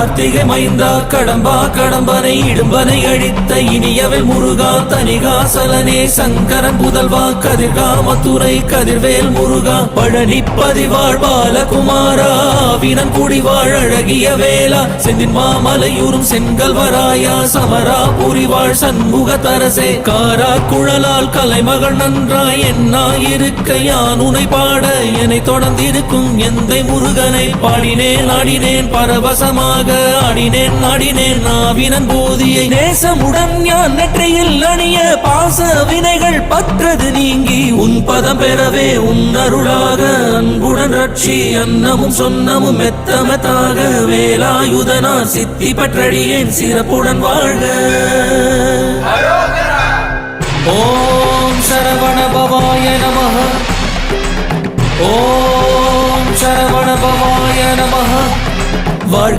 கார்த்திகை மைந்தா கடம்பா கடம்பனை இடும்பனை அழித்த இனியவை முருகா தனிகாசலனே சங்கரன் புதல்வா கதிர்காமத்துறை கதிர்வேல் முருகா பழனி பதிவாழ் பாலகுமாரா வினன் குடிவாழ் அழகிய வேளா செந்தின் மாமலையூரும் செங்கல்வராயா சமரா புரிவாழ் சண்முக தரசே காரா குழலால் கலைமகள் நன்றாய் என்னாயிருக்க யான் உனை பாட என்னை தொடர்ந்திருக்கும் எந்தை முருகனை பாடினேன் ஆடினேன் பரவசமாக ஆடினேன் நாடினேன் நாவினன் போதியை நேசமுடன் ஞான் நெற்றியில் அணிய பாச வினைகள் பற்றது நீங்கி உன் பதம் பெறவே உன் அருளாக அன்புடன் ரட்சி அன்னமும் சொன்னமும் மெத்தமத்தாக வேலாயுதனார் சித்தி பற்றடியேன் சிறப்புடன் வாழ்க. ஓம் சரவண பவாய நமஹ. ஓம் சரவண பவாய நமஹ. வாழ்க